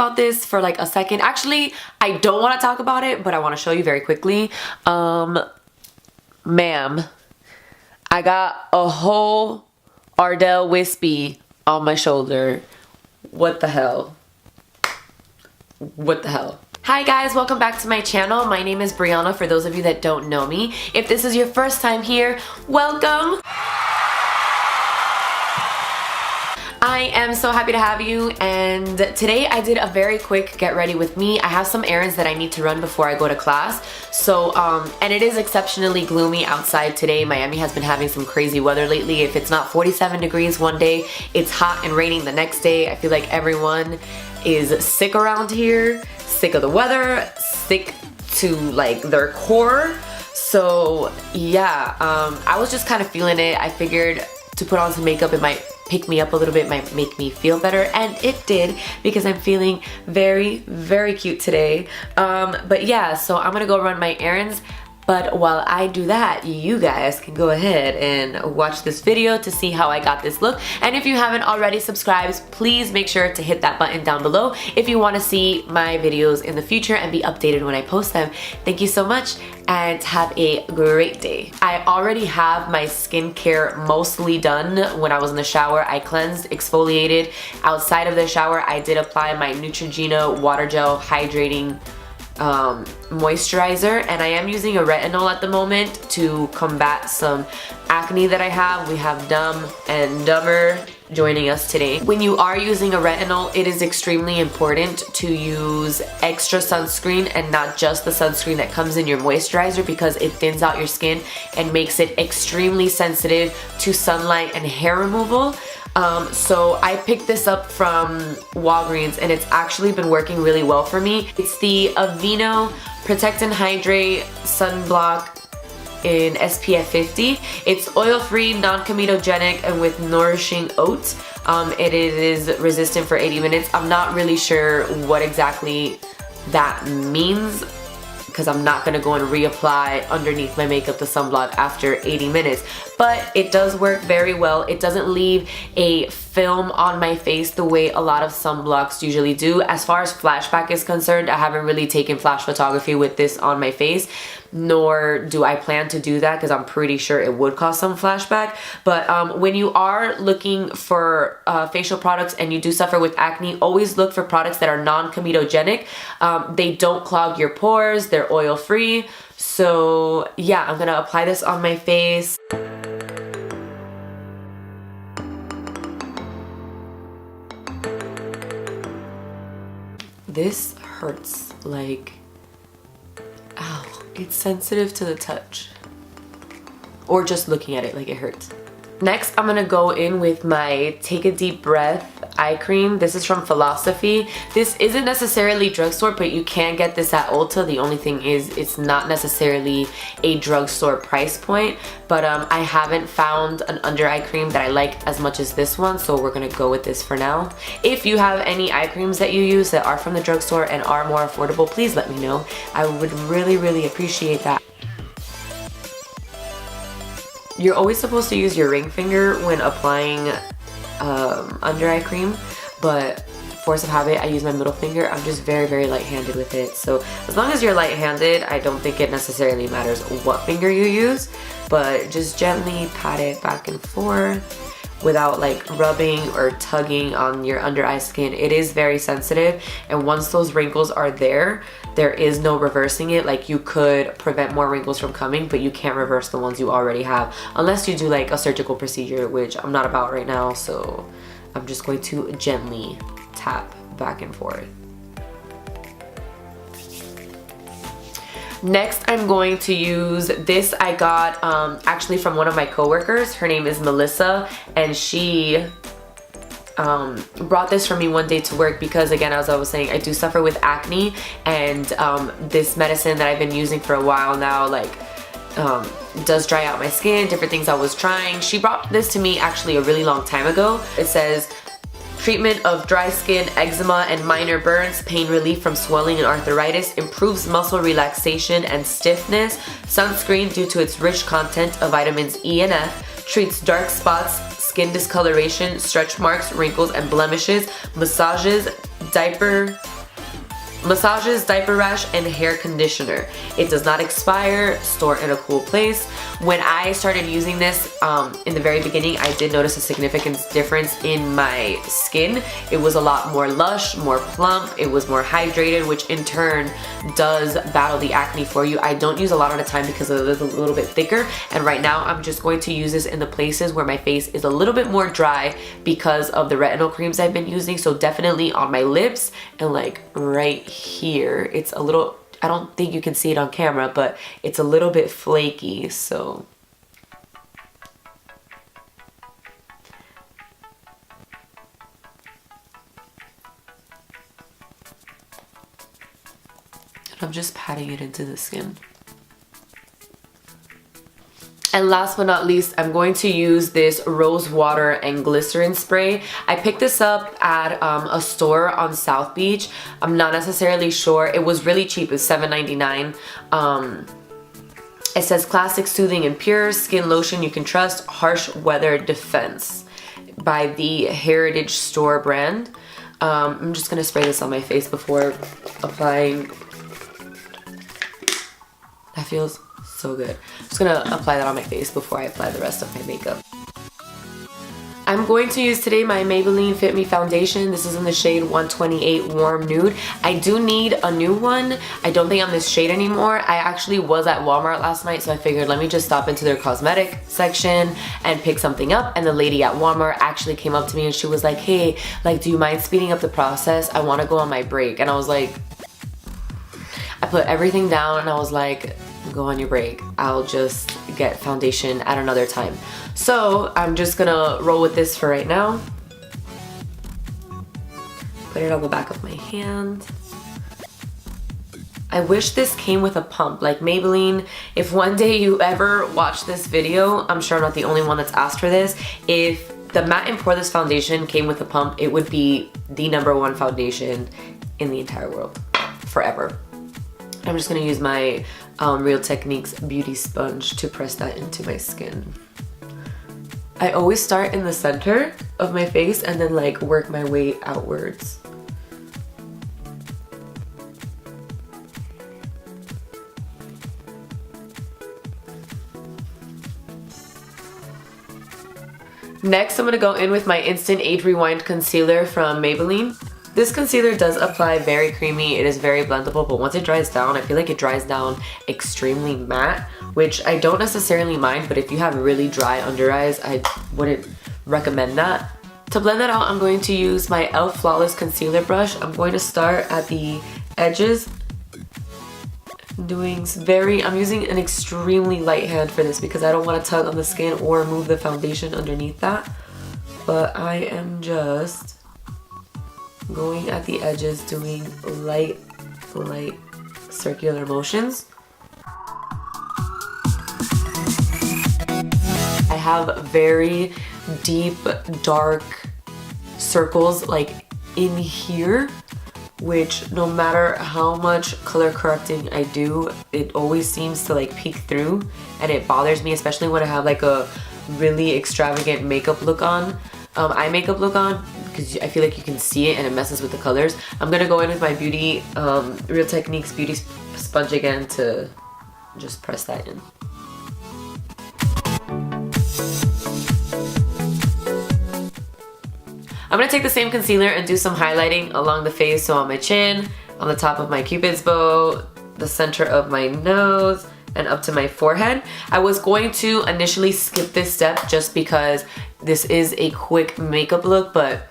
about this for like a second. Actually, I don't want to talk about it, but I want to show you very quickly. Ma'am, I got a whole Ardell wispy on my shoulder. What the hell? What the hell? Hi guys, welcome back to my channel. My name is Brianna, for those of you that don't know me. If this is your first time here, welcome. I am so happy to have you, and today I did a very quick get ready with me. I have some errands that I need to run before I go to class. So, and it is exceptionally gloomy outside today. Miami has been having some crazy weather lately. If it's not 47 degrees one day, it's hot and raining the next day. I feel like everyone is sick around here, sick of the weather, sick to like their core. So yeah, I was just kind of feeling it. I figured to put on some makeup, it might pick me up a little bit, might make me feel better, and it did, because I'm feeling very, very cute today. But yeah, so I'm gonna go run my errands. But while I do that, you guys can go ahead and watch this video to see how I got this look. And if you haven't already subscribed, please make sure to hit that button down below if you want to see my videos in the future and be updated when I post them. Thank you so much, and have a great day. I already have my skincare mostly done. When I was in the shower, I cleansed, exfoliated. Outside of the shower, I did apply my Neutrogena Water Gel Hydrating moisturizer, and I am using a retinol at the moment to combat some acne that I have. We have Dumb and Dumber joining us today. When you are using a retinol, it is extremely important to use extra sunscreen and not just the sunscreen that comes in your moisturizer, because it thins out your skin and makes it extremely sensitive to sunlight and hair removal. So I picked this up from Walgreens, and it's actually been working really well for me. It's the Aveeno Protect and Hydrate Sunblock in SPF 50. It's oil-free, non-comedogenic, and with nourishing oats. It is resistant for 80 minutes. I'm not really sure what exactly that means, because I'm not going to go and reapply underneath my makeup the sunblock after 80 minutes. But it does work very well. It doesn't leave a film on my face the way a lot of sunblocks usually do. As far as flashback is concerned, I haven't really taken flash photography with this on my face, nor do I plan to do that, because I'm pretty sure it would cause some flashback. But when you are looking for facial products and you do suffer with acne, always look for products that are non-comedogenic. They don't clog your pores, they're oil-free. So yeah, I'm gonna apply this on my face. This hurts, like, ow, it's sensitive to the touch. Or just looking at it, like, it hurts. Next, I'm gonna go in with my Take a Deep Breath eye cream. This is from Philosophy. This isn't necessarily drugstore, but you can get this at Ulta. The only thing is it's not necessarily a drugstore price point, but I haven't found an under eye cream that I like as much as this one, so we're gonna go with this for now. If you have any eye creams that you use that are from the drugstore and are more affordable, please let me know. I would really, really appreciate that. You're always supposed to use your ring finger when applying under eye cream, but force of habit, I use my middle finger. I'm just very, very light-handed with it. So as long as you're light-handed, I don't think it necessarily matters what finger you use, but just gently pat it back and forth without like rubbing or tugging on your under eye skin. It is very sensitive, and once those wrinkles are there is no reversing it. Like, you could prevent more wrinkles from coming, but you can't reverse the ones you already have unless you do like a surgical procedure, which I'm not about right now. So I'm just going to gently tap back and forth. Next, I'm going to use this. I got actually from one of my coworkers. Her name is Melissa, and she brought this for me one day to work because, again, as I was saying, I do suffer with acne, and this medicine that I've been using for a while now, like, does dry out my skin, different things I was trying. She brought this to me actually a really long time ago. It says, treatment of dry skin, eczema, and minor burns, pain relief from swelling and arthritis, improves muscle relaxation and stiffness, sunscreen due to its rich content of vitamins E and F, treats dark spots, skin discoloration, stretch marks, wrinkles, and blemishes, massages diaper massages, diaper rash, and hair conditioner. It does not expire, store in a cool place. When I started using this in the very beginning, I did notice a significant difference in my skin. It was a lot more lush, more plump, it was more hydrated, which in turn does battle the acne for you. I don't use a lot of the time because it is a little bit thicker, and right now I'm just going to use this in the places where my face is a little bit more dry because of the retinol creams I've been using. So definitely on my lips and like right here, it's a little, I don't think you can see it on camera, but it's a little bit flaky, so I'm just patting it into the skin. And last but not least, I'm going to use this rose water and glycerin spray. I picked this up at a store on South Beach. I'm not necessarily sure. It was really cheap. It's $7.99. It says classic, soothing, and pure skin lotion you can trust, harsh weather defense by the Heritage Store brand. I'm just gonna spray this on my face before applying. That feels so good. I'm just gonna apply that on my face before I apply the rest of my makeup. I'm going to use today my Maybelline Fit Me foundation. This is in the shade 128 Warm Nude. I do need a new one. I don't think I'm this shade anymore. I actually was at Walmart last night, so I figured let me just stop into their cosmetic section and pick something up. And the lady at Walmart actually came up to me and she was like, hey, like, do you mind speeding up the process? I wanna go on my break. And I was like, I put everything down and I was like, go on your break. I'll just get foundation at another time. So I'm just gonna roll with this for right now. Put it on the back of my hand. I wish this came with a pump, like Maybelline. If one day you ever watch this video, I'm sure I'm not the only one that's asked for this. If the Matte and Poreless foundation came with a pump, it would be the #1 foundation in the entire world, forever. I'm just gonna use my Real Techniques beauty sponge to press that into my skin. I always start in the center of my face and then like work my way outwards. Next, I'm gonna go in with my Instant Age Rewind Concealer from Maybelline. This concealer does apply very creamy. It is very blendable, but once it dries down, I feel like it dries down extremely matte, which I don't necessarily mind, but if you have really dry under eyes, I wouldn't recommend that. To blend that out, I'm going to use my e.l.f. Flawless Concealer Brush. I'm going to start at the edges. I'm using an extremely light hand for this because I don't want to tug on the skin or move the foundation underneath that. But I am just going at the edges, doing light circular motions. I have very deep, dark circles like in here, which no matter how much color correcting I do, it always seems to like peek through, and it bothers me, especially when I have like a really extravagant makeup look on. Eye makeup look on, because I feel like you can see it and it messes with the colors. I'm gonna go in with my Real Techniques beauty sponge again to just press that in. I'm gonna take the same concealer and do some highlighting along the face, so on my chin, on the top of my cupid's bow, the center of my nose, and up to my forehead. I was going to initially skip this step just because this is a quick makeup look, but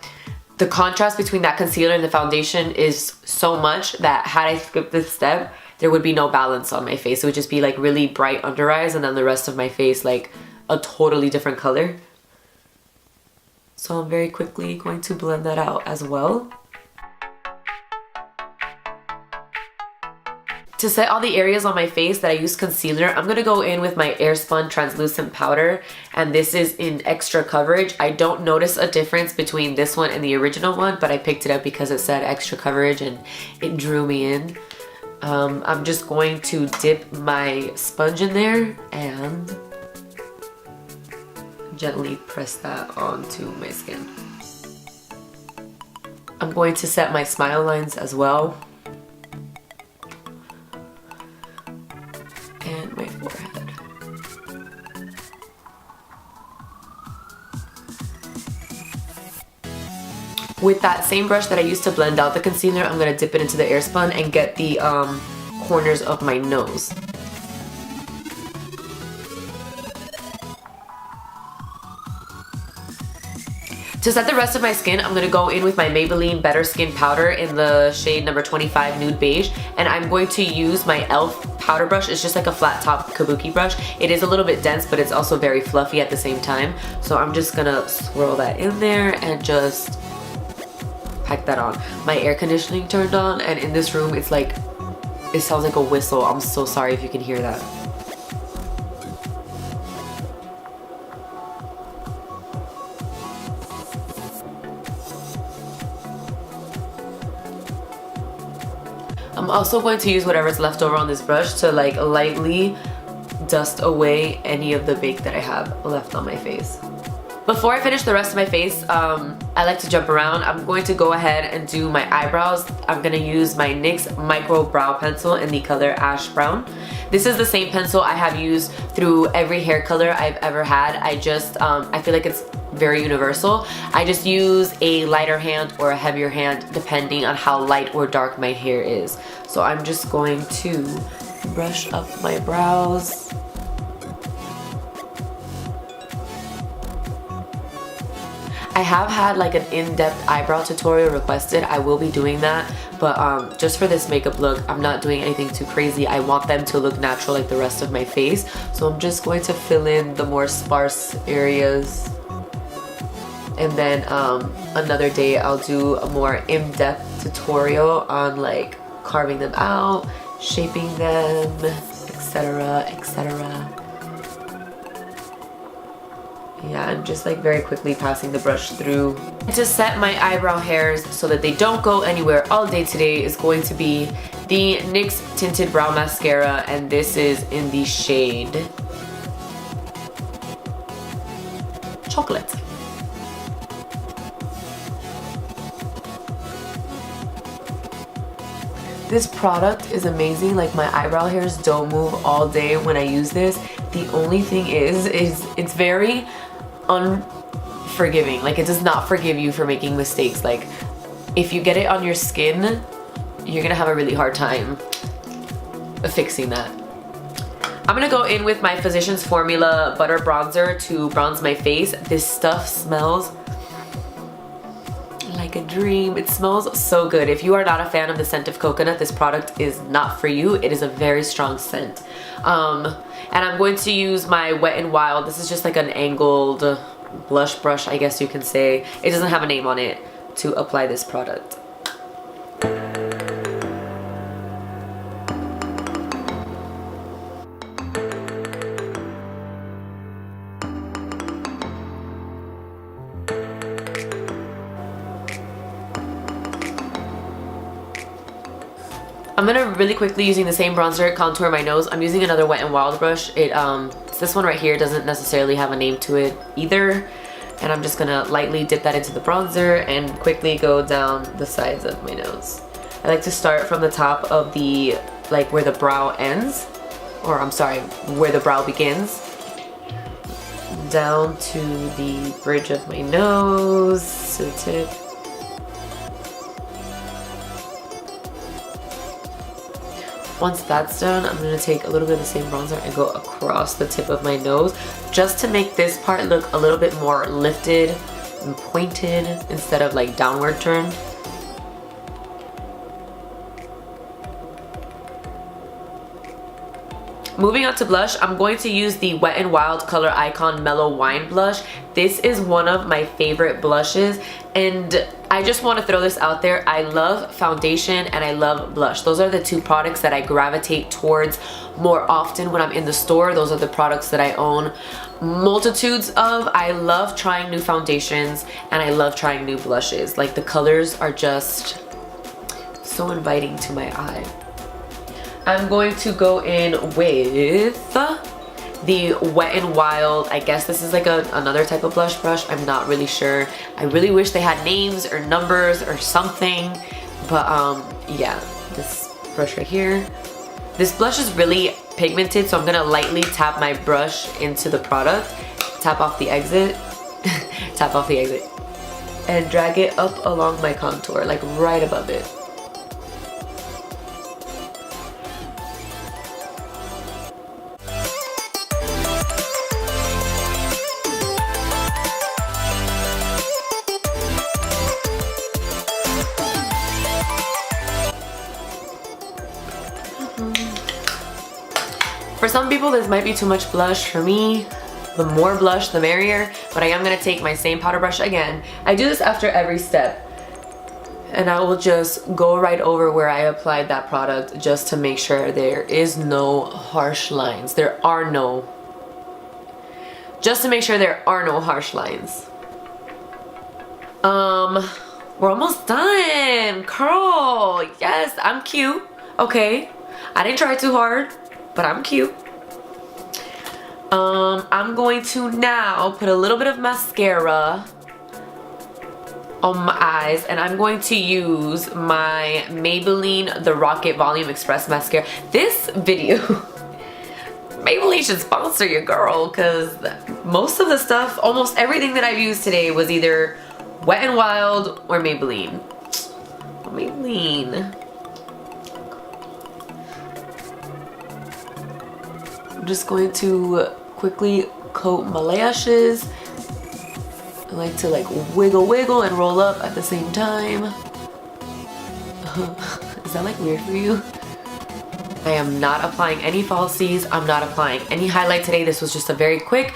the contrast between that concealer and the foundation is so much that had I skipped this step, there would be no balance on my face. It would just be like really bright under eyes and then the rest of my face like a totally different color. So I'm very quickly going to blend that out as well. To set all the areas on my face that I use concealer, I'm gonna go in with my Airspun translucent powder, and this is in extra coverage. I don't notice a difference between this one and the original one, but I picked it up because it said extra coverage and it drew me in. I'm just going to dip my sponge in there and gently press that onto my skin. I'm going to set my smile lines as well. And my forehead. With that same brush that I used to blend out the concealer, I'm going to dip it into the airspun and get the corners of my nose. To set the rest of my skin, I'm going to go in with my Maybelline Better Skin Powder in the shade number 25 Nude Beige, and I'm going to use my e.l.f. powder brush. It's just like a flat top kabuki brush. It is a little bit dense, but it's also very fluffy at the same time. So I'm just going to swirl that in there and just pack that on. My air conditioning turned on, and in this room it's like, it sounds like a whistle. I'm so sorry if you can hear that. I'm also going to use whatever's left over on this brush to like lightly dust away any of the bake that I have left on my face. Before I finish the rest of my face, I like to jump around. I'm going to go ahead and do my eyebrows. I'm going to use my NYX Micro Brow Pencil in the color Ash Brown. This is the same pencil I have used through every hair color I've ever had. I feel like it's very universal. I just use a lighter hand or a heavier hand depending on how light or dark my hair is. So I'm just going to brush up my brows. I have had like an in-depth eyebrow tutorial requested. I will be doing that, but just for this makeup look, I'm not doing anything too crazy. I want them to look natural like the rest of my face. So I'm just going to fill in the more sparse areas. And then another day I'll do a more in-depth tutorial on like carving them out, shaping them, etc, etc. Yeah, I'm just like very quickly passing the brush through. To set my eyebrow hairs so that they don't go anywhere all day today is going to be the NYX Tinted Brow Mascara, and this is in the shade Chocolate. This product is amazing. Like, my eyebrow hairs don't move all day when I use this. The only thing is it's very unforgiving. Like, it does not forgive you for making mistakes. Like, if you get it on your skin, you're gonna have a really hard time fixing that. I'm gonna go in with my Physicians Formula Butter Bronzer to bronze my face. This stuff smells like a dream. It smells so good. If you are not a fan of the scent of coconut, this product is not for you. It is a very strong scent. And I'm going to use my Wet n Wild. This is just like an angled blush brush, I guess you can say. It doesn't have a name on it, to apply this product. I'm gonna really quickly, using the same bronzer, contour my nose. I'm using another Wet n Wild brush. It's this one right here. Doesn't necessarily have a name to it either. And I'm just gonna lightly dip that into the bronzer and quickly go down the sides of my nose. I like to start from the top of the, like where the brow ends, or I'm sorry, where the brow begins, down to the bridge of my nose, to the tip. Once that's done, I'm going to take a little bit of the same bronzer and go across the tip of my nose just to make this part look a little bit more lifted and pointed instead of like downward turned. Moving on to blush, I'm going to use the Wet n Wild Color Icon Mellow Wine Blush. This is one of my favorite blushes, and I just want to throw this out there. I love foundation and I love blush. Those are the two products that I gravitate towards more often when I'm in the store. Those are the products that I own multitudes of. I love trying new foundations and I love trying new blushes. Like, the colors are just so inviting to my eye. I'm going to go in with the Wet n Wild. I guess this is like another type of blush brush. I'm not really sure. I really wish they had names or numbers or something. But yeah, this brush right here. This blush is really pigmented, so I'm gonna lightly tap my brush into the product. Tap off the exit. Tap off the exit. And drag it up along my contour, like right above it. For some people, this might be too much blush. For me, the more blush, the merrier. But I am gonna take my same powder brush again. I do this after every step. And I will just go right over where I applied that product just to make sure there is no harsh lines. There are no. Just to make sure there are no harsh lines. We're almost done. Curl. Yes, I'm cute. Okay. I didn't try too hard, but I'm cute. I'm going to now put a little bit of mascara on my eyes, and I'm going to use my Maybelline The Rocket Volume Express Mascara. This video, Maybelline should sponsor your girl, because most of the stuff, almost everything that I've used today was either Wet n Wild or Maybelline. Maybelline. I'm just going to quickly coat my lashes. I like to like wiggle and roll up at the same time. Is that like weird for you? I am not applying any falsies. I'm not applying any highlight today. This was just a very quick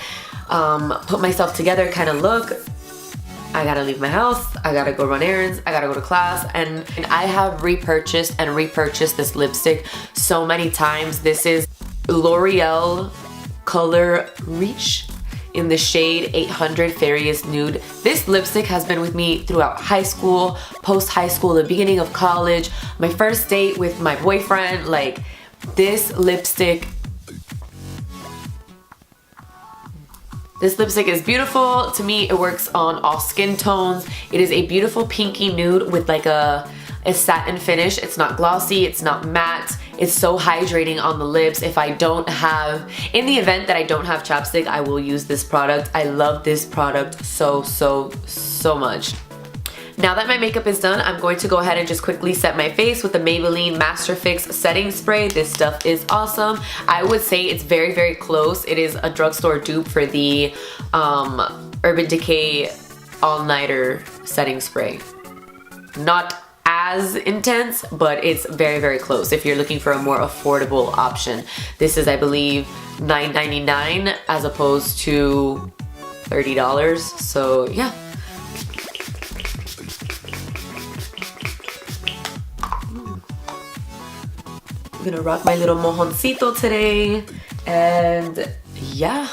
put myself together kind of look. I gotta leave my house, I gotta go run errands, I gotta go to class, and I have repurchased this lipstick so many times. This is L'Oreal Color Reach in the shade 800 Fairyest Nude. This lipstick has been with me throughout high school, post-high school, the beginning of college, my first date with my boyfriend. Like, this lipstick is beautiful. To me, it works on all skin tones. It is a beautiful pinky nude with like a satin finish. It's not glossy, it's not matte. It's so hydrating on the lips. If I don't have, in the event that I don't have chapstick, I will use this product. I love this product so much. Now that my makeup is done, I'm going to go ahead and just quickly set my face with the Maybelline Master Fix setting spray. This stuff is awesome. I would say it's very close. It is a drugstore dupe for the Urban Decay All Nighter setting spray. Not as intense, but it's very close if you're looking for a more affordable option. This is, I believe, $9.99 as opposed to $30. So yeah. I'm gonna rock my little mojoncito today, and yeah.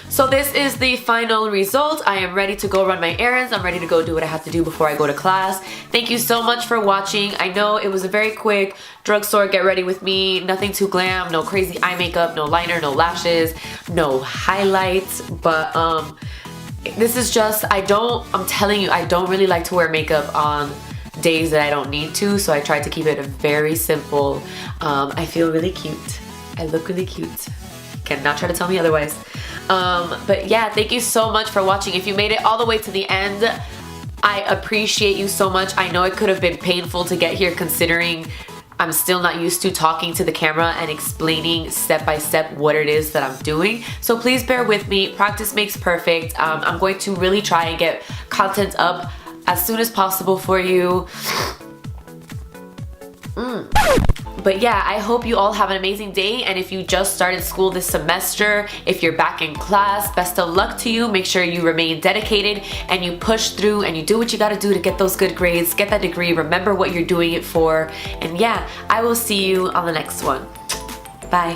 So this is the final result. I am ready to go run my errands. I'm ready to go do what I have to do before I go to class. Thank you so much for watching. I know it was a very quick drugstore get ready with me. Nothing too glam, no crazy eye makeup, no liner, no lashes, no highlights, but this is just, I'm telling you, I don't really like to wear makeup on days that I don't need to, so I tried to keep it very simple. I feel really cute. I look really cute. Cannot try to tell me otherwise. But yeah, thank you so much for watching. If you made it all the way to the end, I appreciate you so much. I know it could have been painful to get here considering I'm still not used to talking to the camera and explaining step by step what it is that I'm doing. So please bear with me. Practice makes perfect. I'm going to really try and get content up as soon as possible for you. But yeah, I hope you all have an amazing day, and if you just started school this semester, if you're back in class, best of luck to you. Make sure you remain dedicated and you push through and you do what you gotta do to get those good grades, get that degree, remember what you're doing it for, and yeah, I will see you on the next one. Bye.